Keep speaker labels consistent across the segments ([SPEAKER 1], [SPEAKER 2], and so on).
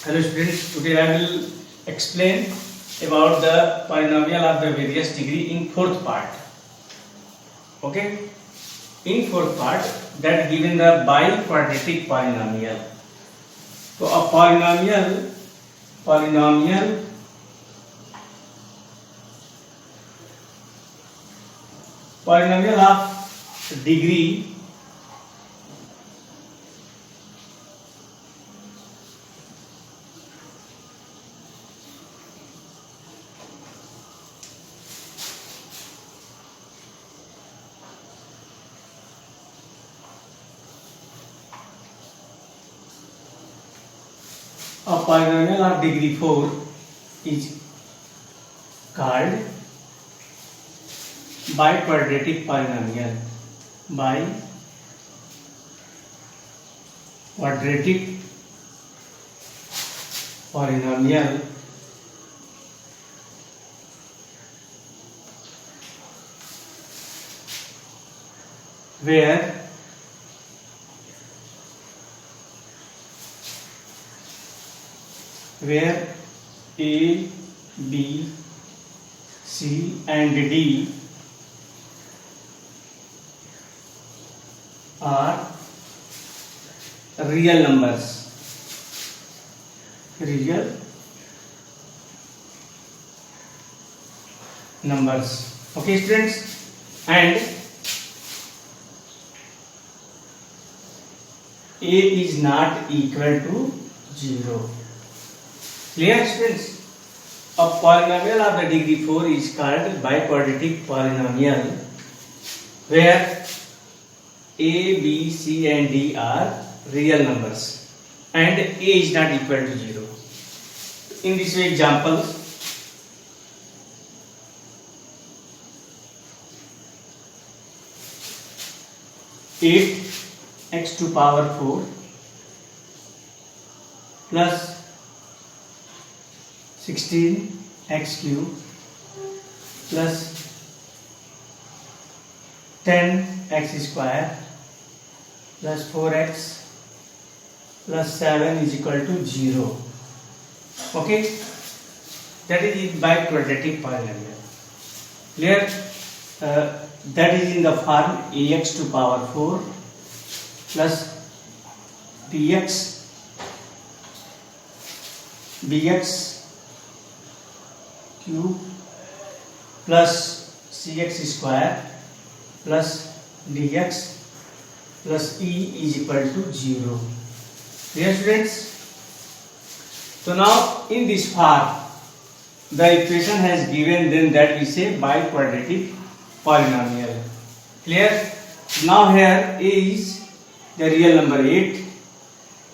[SPEAKER 1] Hello students, today I will explain about the polynomial of the various degree in fourth part. Okay, in fourth part that given the biquadratic polynomial. So a polynomial of degree of degree 4 is called biquadratic polynomial. Biquadratic polynomial where A, B, C and D are real numbers. Okay students, and A is not equal to 0. Clear students? A polynomial of the degree 4 is called biquadratic polynomial where A, B, C and D are real numbers and A is not equal to 0. In this way, examples: 8x to power 4 plus 16x cube plus 10x square plus 4x plus 7 is equal to 0. Okay, that is by quadratic polynomial. Clear? That is in the form ax to power 4 plus bx cube plus cx square plus dx plus e is equal to 0. Dear students, so now in this form the equation has given, then that we say biquadratic polynomial. Clear? Now here A is the real number 8,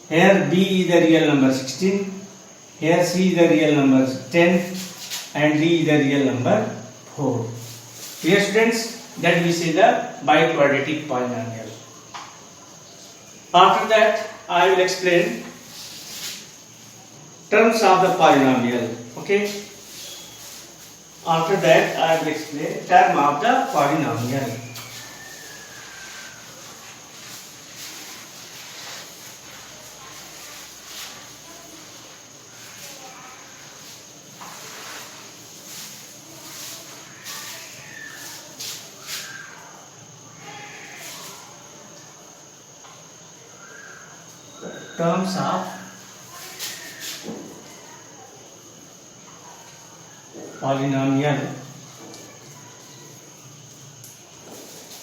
[SPEAKER 1] here B is the real number 16, here C is the real number 10 and D is the real number 4. Clear students? That we say the biquadratic polynomial. After that I will explain terms of the polynomial. Okay? After that I will explain term of the polynomial. Terms of polynomial.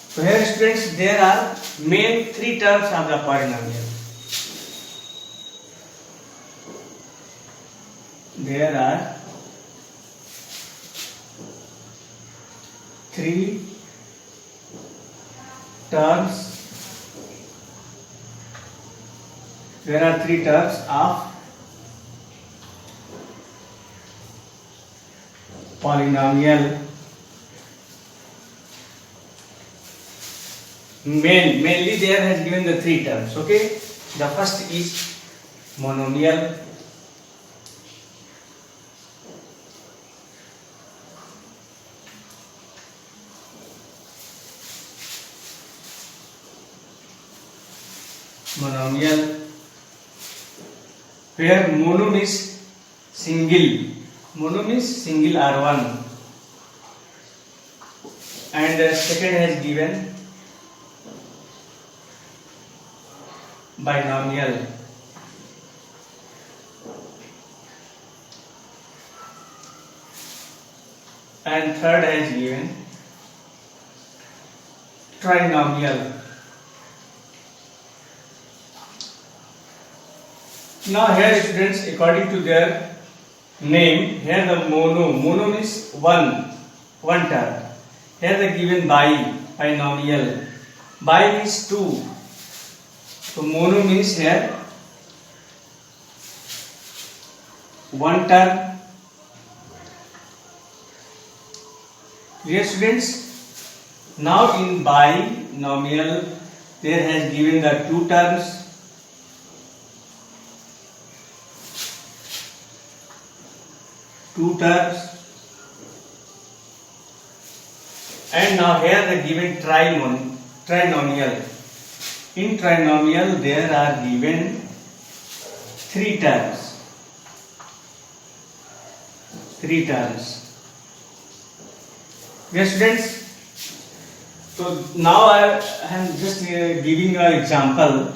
[SPEAKER 1] So here students, there are main three terms of the polynomial. There are three terms. There are three terms of polynomial. Mainly there has given the three terms. Okay, the first is monomial, where mono means single, R1, and second has given binomial, and third has given trinomial. Now here students, according to their name, here the mono means one term. Here they given binomial. Bi is 2. So mono means here one term. Dear students, now in binomial there has given the two terms. And now here the given trinomial. In trinomial there are given three terms. Yes students, so now I am just giving an example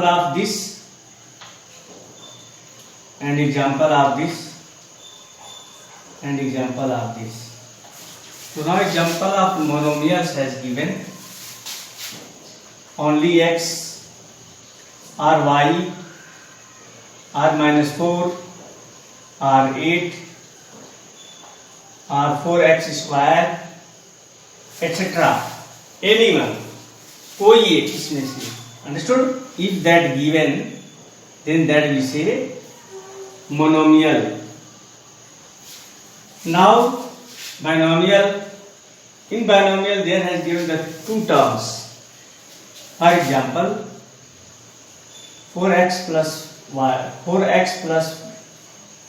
[SPEAKER 1] of this and example of this. So now example of monomials has given only x, or y, r minus 4, or 8, or 4x square, etc. Anyone, कोई एक इसमें से. Understood? If that given, then that we say monomial. Now binomial. In binomial there has given the two terms. For example, 4x plus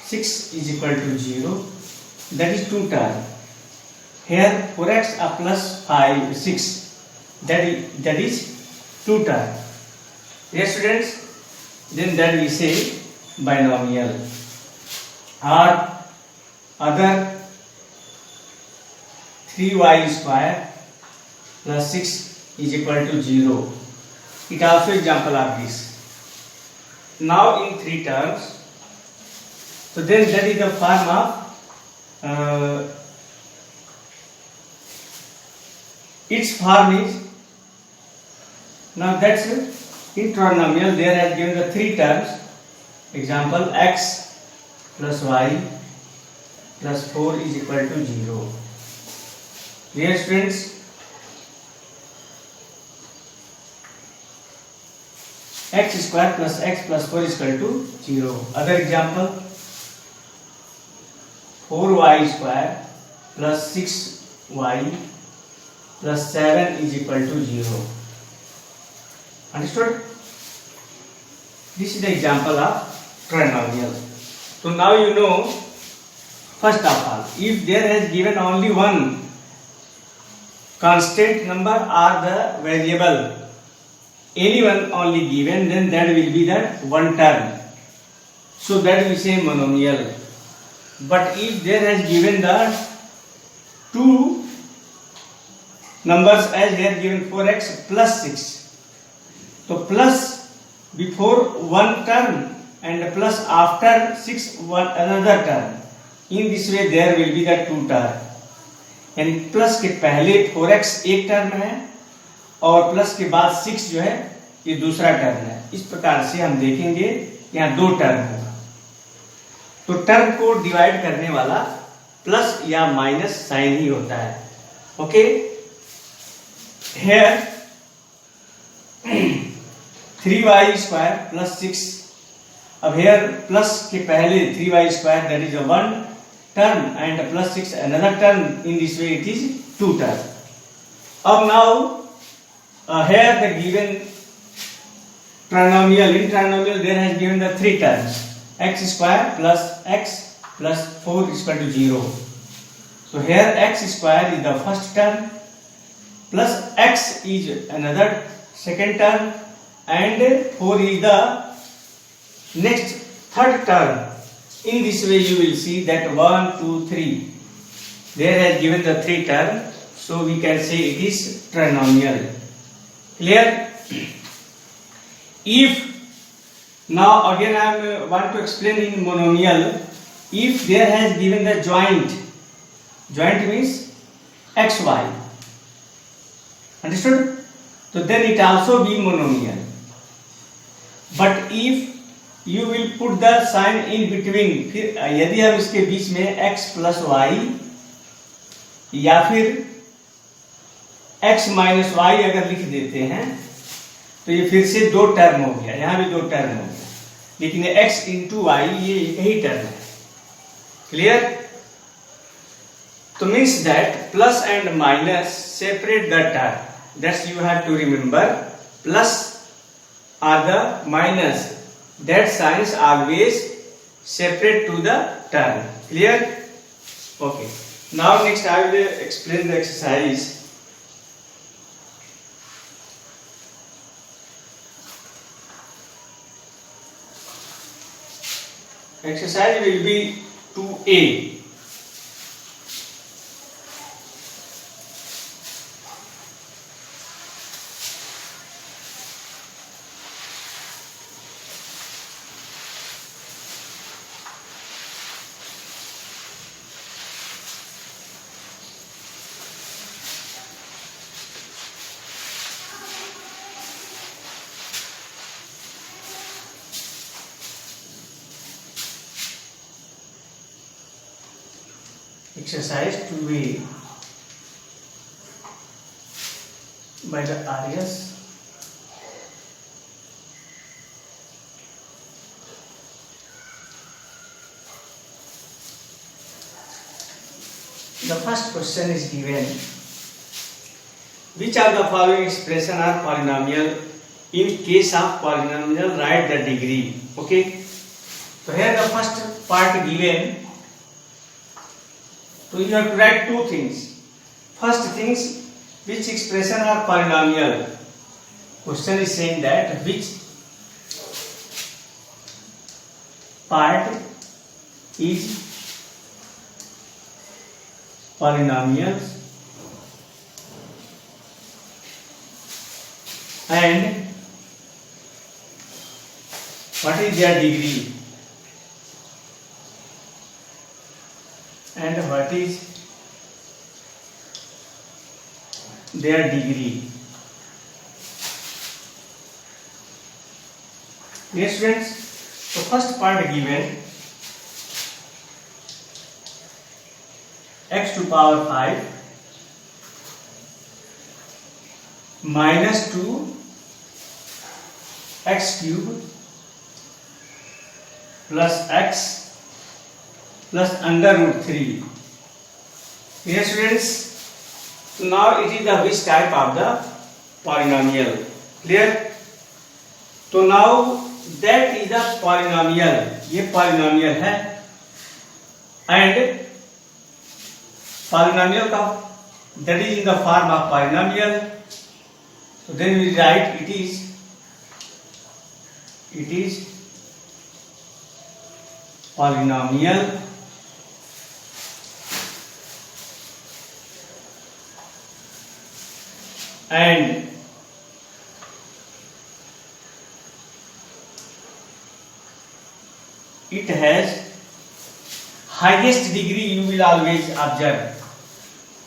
[SPEAKER 1] 6 is equal to 0. That is two term. Here 4x plus 6. That is two term. Yes students, then that we say binomial. Or other 3y square plus 6 is equal to 0. It also example of this. Now in three terms. So then that is the form of its form is. Now that's it. In trinomial there has given the three terms. Example, x plus y plus 4 is equal to 0. Dear students, x square plus x plus 4 is equal to 0. Other example, 4y square plus 6y plus 7 is equal to 0. Understood? This is the example of trinomial. So now you know, first of all, if there has given only one constant number or the variable, any one only given, then that will be that one term. So that we say monomial. But if there has given the two numbers as here given 4x plus 6, so plus before one term and plus after 6 one another term. In this way there will be the two term. यानी plus के पहले 4x एक term है और plus के बाद 6 जो है ये दूसरा टर्म है. इस प्रकार से हम देखेंगे यहाँ दो टर्म होगा. तो टर्म को डिवाइड करने वाला प्लस या माइनस साइन ही होता है. Okay, here 3y square plus 6. अब हियर प्लस के पहले 3y square that is a one term and plus 6 another term. In this way it is two term. Now here the given trinomial. In trinomial there has given the three terms, x square plus x plus 4 is equal to 0. So here x square is the first term plus x is another second term and 4 is the Next, third term. In this way you will see that 1, 2, 3. There has given the 3 term, so we can say it is trinomial. Clear? If now again I want to explain in monomial. If there has given the joint means xy. Understood? So then it also be monomial. But if you will put the sign in between, फिर यदि हम इसके बीच में x plus y या फिर x minus y अगर लिख देते हैं तो ये फिर से 2 टर्म हो गया, यहाँ भी 2 टर्म हो गया, लेकिन x into y ये एक ही टर्म है. क्लियर? तो means that plus and minus separate the term. That's you have to remember. Plus or the minus, that signs always separate to the term. Clear? Okay. Now next I will explain the exercise. Exercise will be 2A. Exercise 2A by the Arias. The first question is given. Which of the following expression are polynomial? In case of polynomial, write the degree. Okay. So here the first part given. So you have to write 2 things. First things, which expression are polynomial? Question is saying that which part is polynomial and what is their degree? And what is their degree? Yes, students. So first part given, x to power 5 minus 2 x cube plus x plus under root 3. Yes, students. So now it is the which type of the polynomial. Clear? So now that is the polynomial. ये polynomial है and polynomial का that is in the form of polynomial. So then we write it is polynomial and it has highest degree. You will always observe.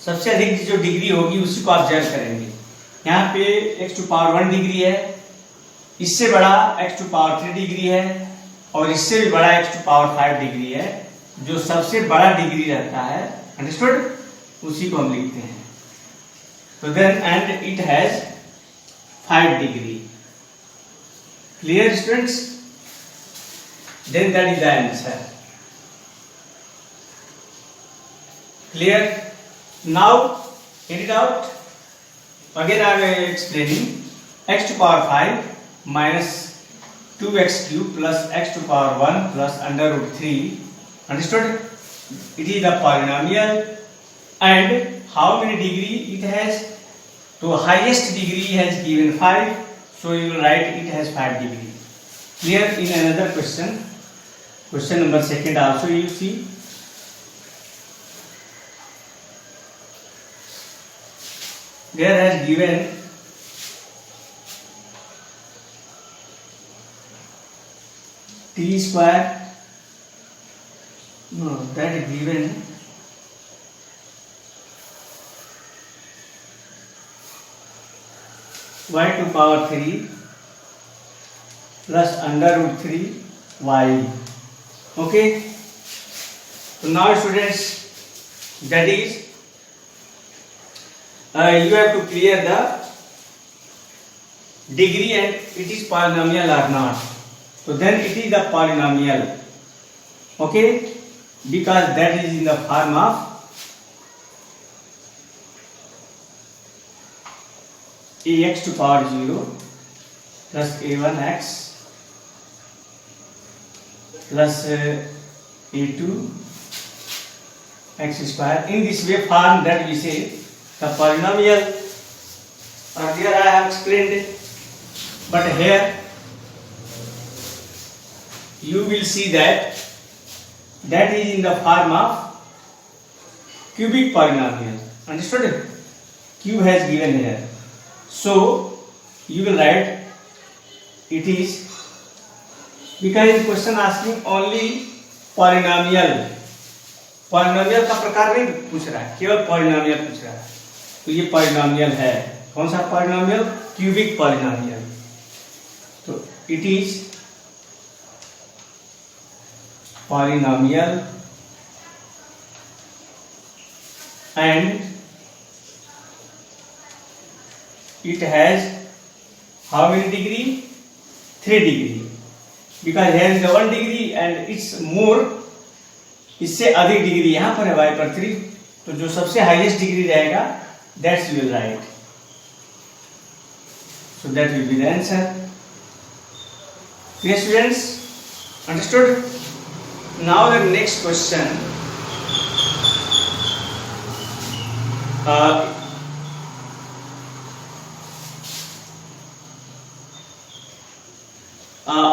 [SPEAKER 1] सबसे अधिक जो degree होगी उसी को observe करेंगे. यहाँ पे x टू पावर 1 डिग्री है, इससे बड़ा x टू पावर 3 डिग्री है और इससे भी बड़ा x टू पावर 5 डिग्री है. जो सबसे बड़ा डिग्री रहता है, अंडरस्टूड, उसी को हम लिखते हैं. तो then and it has 5 degree. Clear students? Then that is the answer. Clear? Now get it out. Again I am explaining. X to power 5 minus 2x cube plus x to power 1 plus under root 3. Understood? It is the polynomial and how many degree it has? So highest degree has given 5, so you will write it has 5 degree. Here in another question, question number second also you see. There has given t square, no, that is given y to power 3 plus under root 3 y. Okay. So now students, that is you have to clear the degree and it is polynomial or not. So then it is the polynomial. Okay, because that is in the form of ax to power 0 plus a1x plus a2 x square. In this way form that we say the polynomial. Earlier I have explained it, but here you will see that is in the form of cubic polynomial. Understood? Q has given here. So you will write it is, because in question asking only polynomial. Polynomial का प्रकार नहीं पूछ रहा है, केवल polynomial पूछ रहा है. तो ये पॉलिनोमियल है. कौन सा पॉलिनोमियल? Cubic polynomial. तो it is polynomial and it has how many degree? 3 degree. Because here is the 1 degree and it's more, इससे अधिक डिग्री यहाँ पर है y पर 3. तो जो सबसे हाईएस्ट डिग्री रहेगा that's you will write. So that will be the answer. Dear students, understood? Now the next question.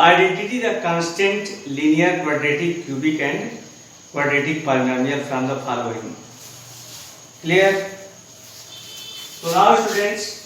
[SPEAKER 1] Identity the constant linear quadratic cubic and quadratic polynomial from the following. Clear? So now students,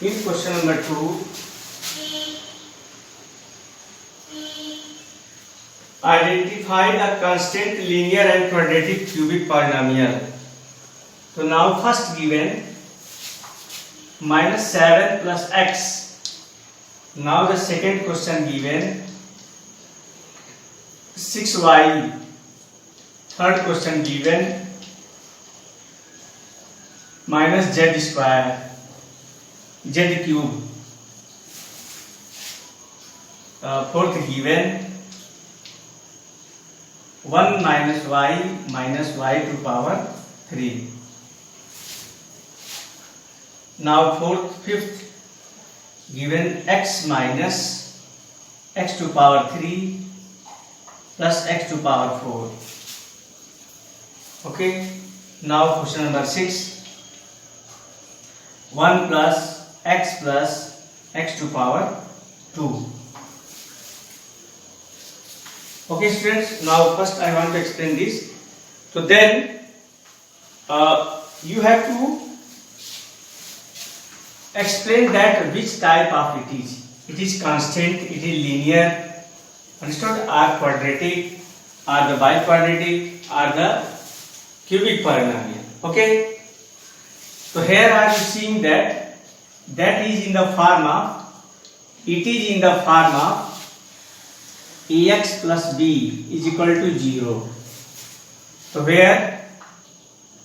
[SPEAKER 1] in question number 2, identify the constant linear and quadratic cubic polynomial. So now first given minus 7 plus x. Now the second question given 6y. Third question given minus z square. Z cube. Fourth given 1 minus y to power 3. Now fifth given x minus x to power 3 plus x to power 4. Okay. Now question number 6. 1 plus x to power 2. Okay students, now first I want to explain this. So then you have to explain that which type of it is. It is constant, it is linear, understood, or quadratic, or the biquadratic, or the cubic polynomial. Okay. So here are you seeing that is in the form of, it is in the form of ax plus b is equal to 0. So where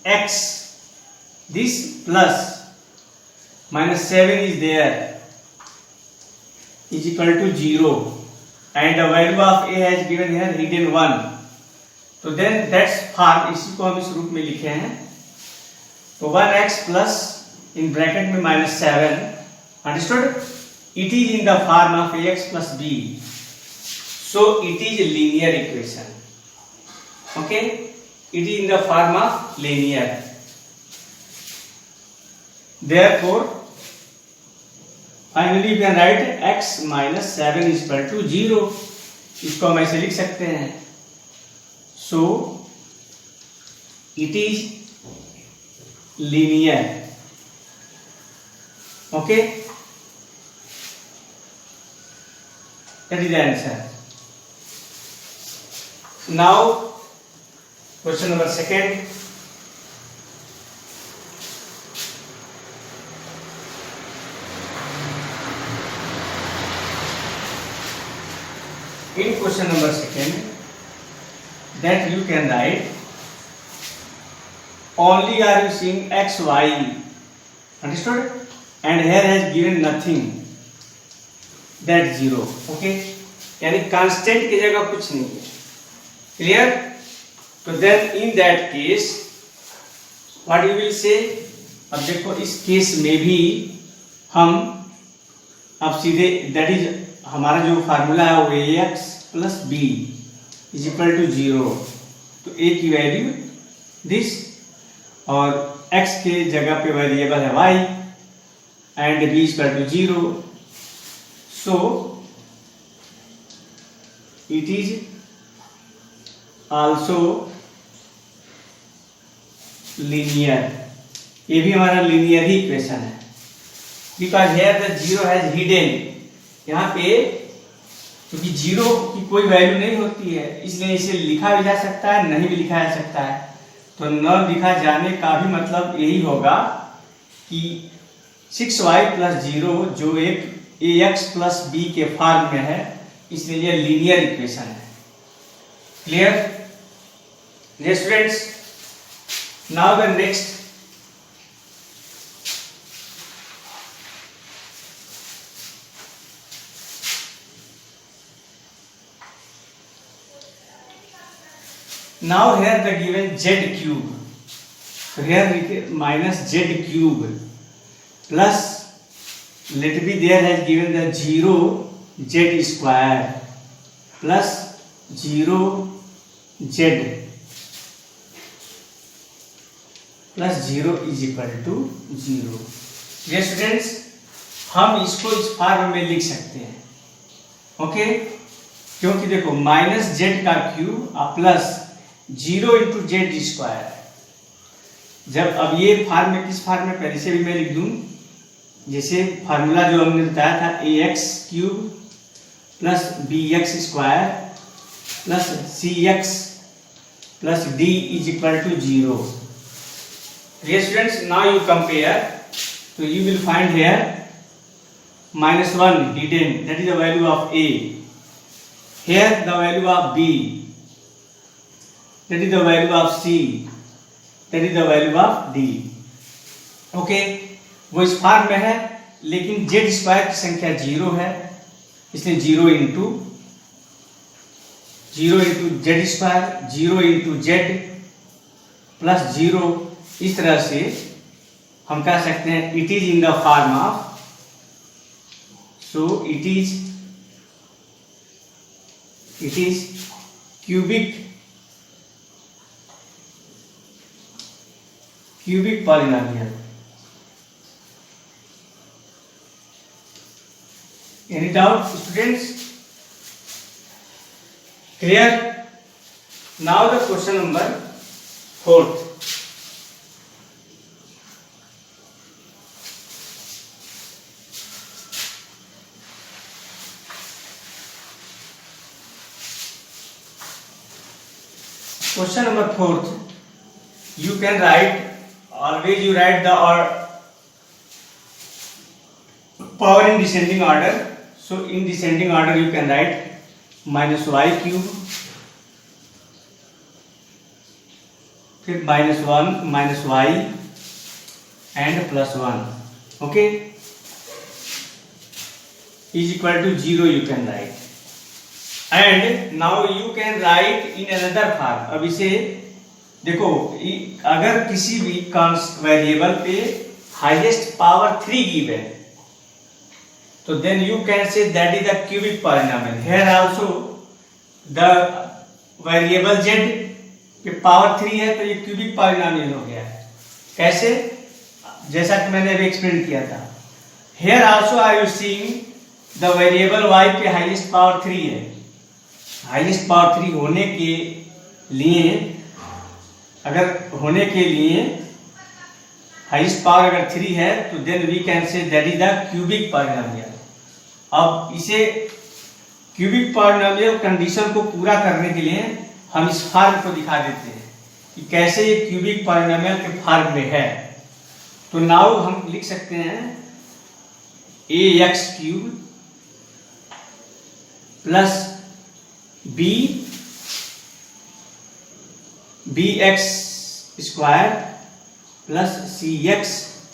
[SPEAKER 1] x, this plus minus 7 is there, is equal to 0, and the value of a has given here hidden 1. तो then that's form, इसी को हम इस रूप में लिखे हैं तो 1x प्लस इन ब्रैकेट में -7, understood? It is in the form of ax plus b, so it is a linear equation. Okay, it is in the form of linear. Therefore finally we can write x minus 7 is equal to 0. इसको हम ऐसे लिख सकते हैं, so it is linear. Okay, that is the answer. Now question number second. In question number second, that you can write only are you seeing x y, understood? And here has given nothing, that 0. Okay, यानी constant की जगह कुछ नहीं है. Clear? तो then in that case what you will say, अब देखो इस केस में भी हम अब सीधे दैट इज हमारा जो फार्मूला है वो ax plus b is equal to 0. तो a की वैल्यू दिस और x के जगह पे वेरिएबल है y and b is equal to 0. So it is also linear. ये भी हमारा लीनियर ही इक्वेशन है, because here the 0 has hidden. यहाँ पे क्योंकि 0 की कोई वैल्यू नहीं होती है, इसलिए इसे लिखा भी जा सकता है, नहीं भी लिखा जा सकता है. तो न लिखा जाने का भी मतलब यही होगा कि 6y प्लस 0 जो एक ax प्लस b के फॉर्म में है, इसलिए यह लीनियर इक्वेशन है. Clear? Dear students, now the next now here the given z cube, so here we get minus z cube plus let be there has given the 0 z square plus 0 z plus 0 is equal to 0. ये students हम इसको इस form में लिख सकते हैं. Okay, क्योंकि देखो माइनस जेड का cube plus 0 into Z square. जब अब ये फॉर्म में किस फॉर्म में, पहले से भी मैं लिख दूं, जैसे फार्मूला जो हमने बताया था ax cube plus bx square plus cx plus d is equal to 0. Dear students, now you compare, so you will find here minus 1 hidden, that is the value of a. Here the value of b, that is the value of c, that is the value of d. Okay, वो इस form में है, लेकिन z square की संख्या 0 है, इसलिए 0 into z square 0 into z plus 0. इस तरह से हम कह सकते हैं it is in the form of, so it is cubic polynomial. Any doubt students? Clear? Now the question number 4. Question number 4, you can write, always you write the power in descending order. So in descending order you can write minus y cube, फिर minus 1 minus y and plus 1. Okay, is equal to 0 you can write. And now you can write in another form. अब इसे देखो अगर किसी भी variable पे highest power 3 give है तो then you can say that is the cubic polynomial. Here also the variable z पे पावर 3 है तो ये क्यूबिक पॉलिनोमियल हो गया है। कैसे? जैसा कि मैंने अभी एक्सप्लेन किया था। Here also are you seeing the variable y पे हाईएस्ट पावर 3 है। हाईएस्ट पावर 3 होने के लिए हाईएस्ट पावर अगर 3 है तो then we can say that is the cubic polynomial. अब इसे क्यूबिक पॉलिनोमियल कंडीशन को पूरा करने के लिए हम इस फॉर्म को दिखा देते हैं कि कैसे ये क्यूबिक पॉलिनोमियल के फॉर्म में है। तो नाउ हम लिख सकते हैं ax cube plus bx square plus cx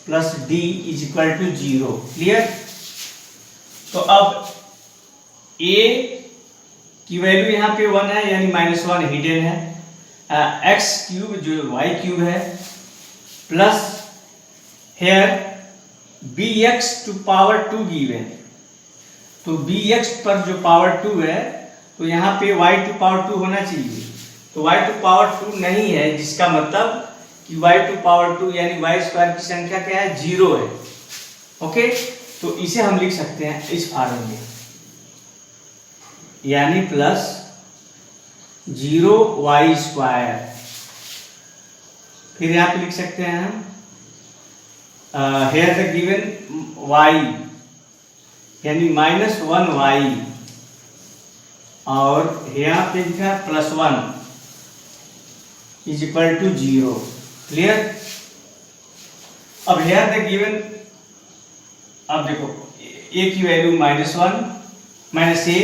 [SPEAKER 1] plus d is equal to 0। Clear? तो अब a की वैल्यू यहाँ पे 1 है यानी -1 हिडन है। x क्यूब जो y क्यूब है plus here bx to power 2 given. तो bx पर जो पावर 2 है तो यहाँ पे y टू पावर 2 होना चाहिए। तो y टू पावर 2 नहीं है, जिसका मतलब कि y टू पावर 2 यानी y स्क्वायर की संख्या क्या है? 0 है। ओके, तो इसे हम लिख सकते हैं इस फॉर्म में, यानी प्लस 0y स्क्वायर। फिर यहाँ पे लिख सकते हैं हम here the given y यानी -1y और यहाँ पे लिखा +1 इज इक्वल टू 0। क्लियर? अब here the given, अब देखो a की वैल्यू -1 माइनस a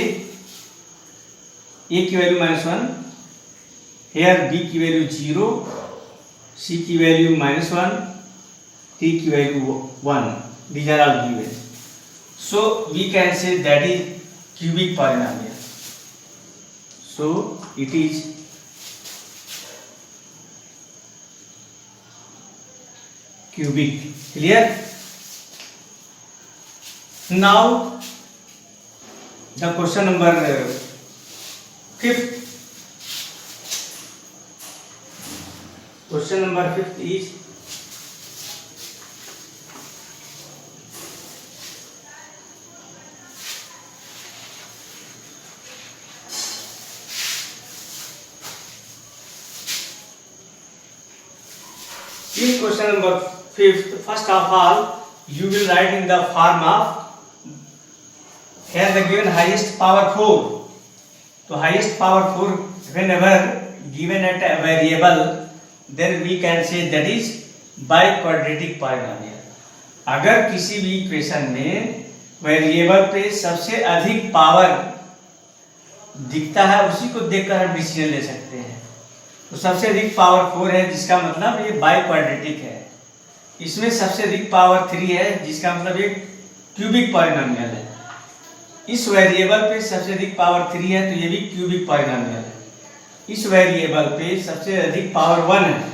[SPEAKER 1] की वैल्यू -1, here b की वैल्यू 0, c की वैल्यू -1, t की value 1। these are all given, so we can say that is cubic polynomial, so it is cubic. Clear? Now the question number 5th. Question number 5th is in question number 5th, first of all you will write in the form of here the given highest power 4. तो highest power 4 whenever given at a variable then we can say that is biquadratic polynomial. अगर किसी भी equation में variable पे सबसे अधिक power दिखता है उसी को देखकर हम डिसीजन ले सकते हैं। तो सबसे अधिक पावर 4 है जिसका मतलब ये बाइक्वाड्रेटिक है। इसमें सबसे अधिक पावर 3 है जिसका मतलब ये क्यूबिक पॉलिनोमियल है। इस वेरिएबल पे सबसे अधिक पावर 3 है तो ये भी क्यूबिक पॉलिनोमियल है। इस वेरिएबल पे सबसे अधिक पावर 1 है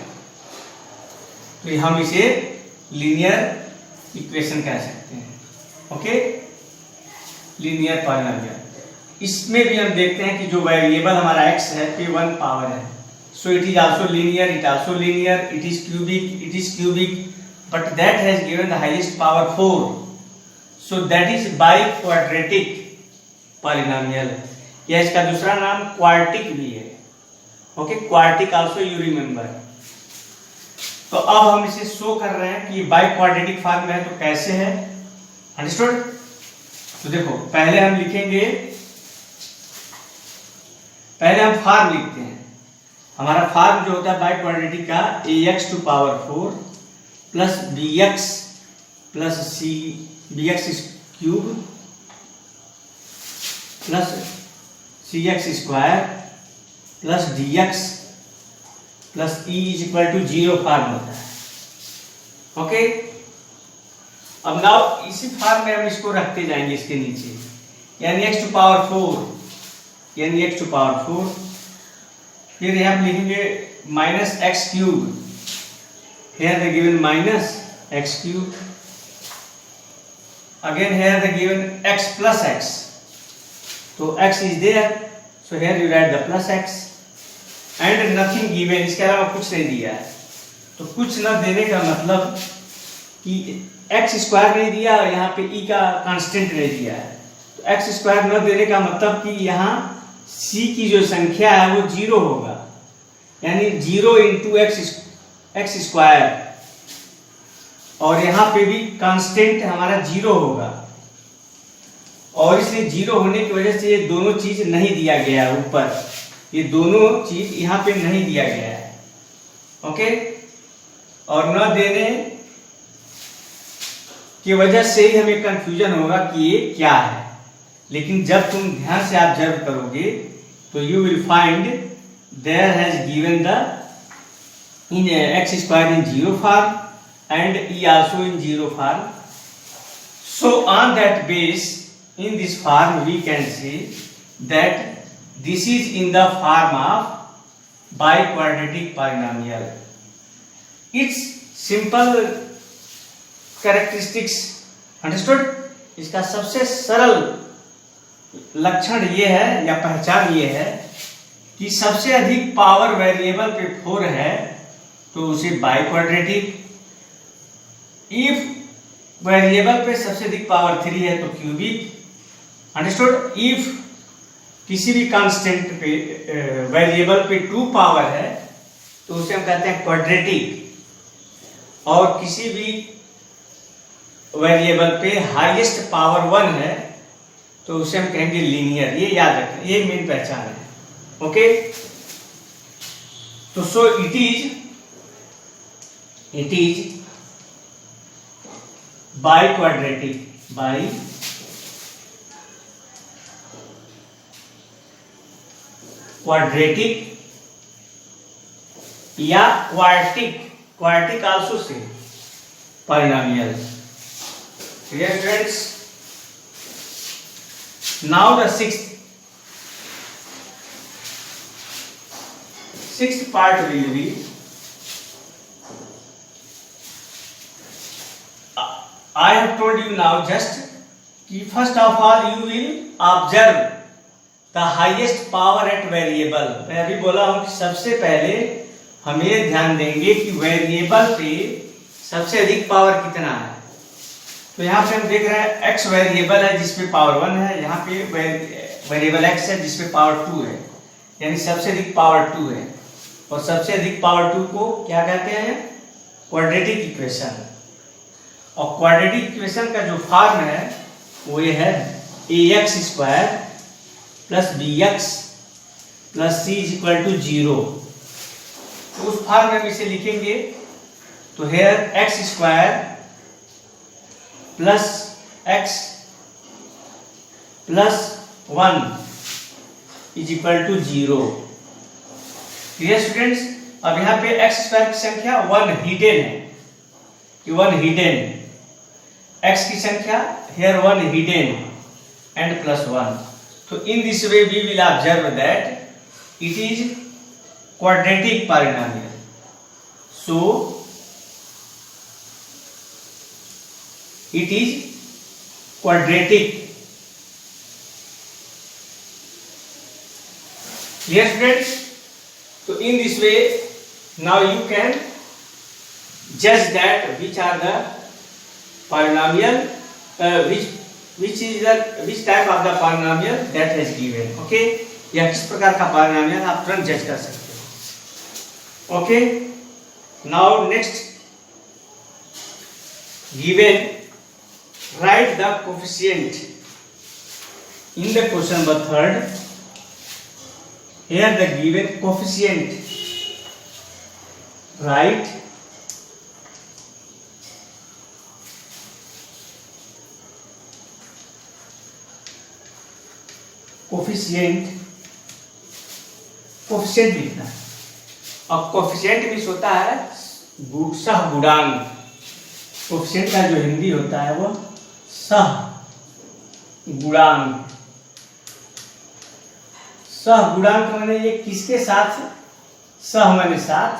[SPEAKER 1] तो हम इसे लीनियर इक्वेशन कह सकते हैं। Okay, linear polynomial. इसमें भी हम देखते हैं कि जो वेरिएबल हमारा x है पे 1 पावर है, so it is also linear, it is cubic, but that has given the highest power 4, so that is biquadratic polynomial। या इसका दूसरा नाम क्वार्टिक भी है। Okay, quartic also you remember. तो अब हम इसे शो कर रहे हैं कि बाइक्वाड्रेटिक फॉर्म में है। तो कैसे है? अंडरस्टूड? तो देखो पहले हम लिखेंगे, पहले हम फॉर्म लिखते हैं। हमारा फॉर्म जो होता है बाइक्वाड्रेटिक का ax to power 4 plus bx plus c bx cube plus cx square plus dx plus e is equal to 0 form होता है। ओके, अब नाउ इसी फॉर्म में हम इसको रखते जाएंगे इसके नीचे, यानी x टू पावर 4 यानी x टू पावर 4। फिर हम लिखेंगे minus x cube. Here they given minus x cube. Again here they given x plus x. So x is there. So here you write the plus x. And nothing given. इसके अलावा कुछ नहीं दिया है. तो कुछ न देने का मतलब कि एक्स स्क्वायर नहीं दिया और यहाँ पे ई का कांस्टेंट नहीं दिया है. तो एक्स स्क्वायर न देने का मतलब कि यहाँ सी की जो संख्या है वो जीरो होगा, यानी 0 इंटू एक्स स्क्वायर, और यहाँ पे भी कांस्टेंट हमारा जीरो होगा. और इसलिए जीरो होने की वजह से ये दोनों चीज नहीं दिया गया है ऊपर, ये दोनों चीज यहाँ पे नहीं दिया गया है. ओके, और न देने की वजह से ही हमें कंफ्यूजन होगा कि ये क्या है. लेकिन जब तुम ध्यान से ऑब्जर्व करोगे तो you will find there has given the in x square in zero form and e also in zero form. So on that base, in this form we can say that this is in the form of biquadratic polynomial. Its simple characteristics understood. इसका सबसे सरल लक्षण ये है या पहचान ये है कि सबसे अधिक पावर वेरिएबल पे 4 है तो उसे बाइक्वाड्रेटिक, इफ वेरिएबल पे सबसे अधिक पावर 3 है तो क्यूबिक. अंडरस्टूड. इफ किसी भी कांस्टेंट पे वेरिएबल पे 2 पावर है तो उसे हम कहते हैं क्वाड्रेटिक, और किसी भी वेरिएबल पे हाईएस्ट पावर 1 है तो उसे हम कहेंगे लीनियर. ये याद रखें, ये मेन पहचान है. ओके, तो सो इट इज biquadratic, quadratic या quartic also say polynomial. Here friends, now the sixth part will be I have told you now just कि first of all you will observe the highest power at variable. मैं अभी बोला हूँ कि सबसे पहले हम ये ध्यान देंगे कि वेरिएबल पे सबसे अधिक पावर कितना है. तो यहाँ पे हम देख रहे हैं x वेरिएबल है जिसपे पावर 1 है, यहाँ पे वेरिएबल x है जिसपे पावर 2 है, यानी सबसे अधिक पावर 2 है. और सबसे अधिक पावर 2 को क्या कहते हैं? Quadratic equation. और क्वाड्रेटिक इक्वेशन का जो फॉर्म है वो ये है ax square plus bx plus c is equal to 0. तो उस फॉर्म में हम इसे लिखेंगे तो here x square plus x plus 1 is equal to 0. Clear students? अब यहाँ पे x स्क्वायर की संख्या 1 हिडन है कि 1 हिडन, x की संख्या here 1 hidden and plus 1. So in this way we will observe that it is quadratic polynomial. So it is quadratic. Yes friends? So in this way now you can judge that which are the polynomial which type of the polynomial that has given. Okay, या किस प्रकार का polynomial आप तुरंत जज कर सकते हो. Okay, now next given write the coefficient in the question number 3rd. Here the given coefficient, write coefficient लिखना है. अब कोफिशिएंट मीन्स होता है सहगुणांक. कोफिशिएंट का जो हिंदी होता है वो सहगुणांक माने ये किसके साथ सह माने 7,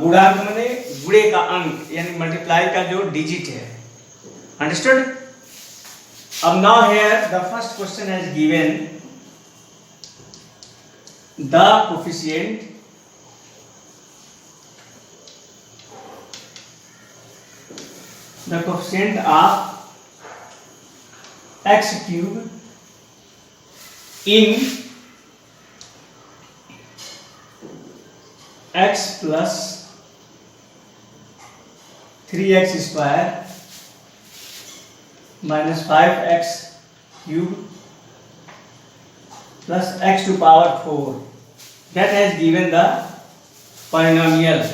[SPEAKER 1] गुणांक माने गुणे का अंक यानी मल्टीप्लाई का जो डिजिट है। अंडरस्टूड? अब now here the first question has given the coefficient of x cube in x plus 3x square minus 5x cube plus x to power 4 that has given the polynomial.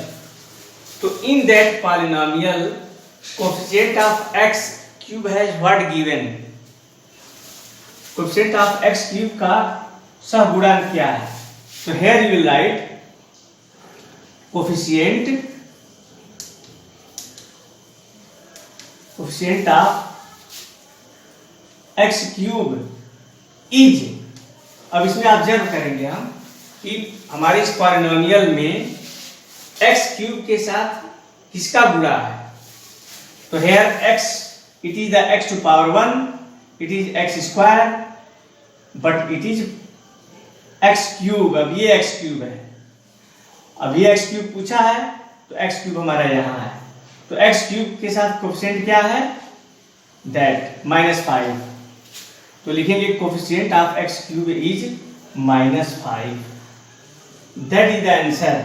[SPEAKER 1] So in that polynomial coefficient of x cube has what given? Coefficient of x cube का सहगुणक क्या है? तो here you will write coefficient of x cube is, अब इसमें observe करेंगे हम कि हमारे इस पॉलिनोमियल में x क्यूब के साथ किसका गुणा है? तो here x it is the x to power 1, it is x square, but it is x cube. अब ये x cube है, अब ये x cube पूछा है तो x cube हमारा यहाँ है, तो x cube के साथ कोफिशिएंट क्या है? that -5, तो लिखेंगे coefficient of x cube is -5. that is the answer.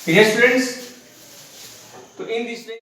[SPEAKER 1] Yes students, तो in this way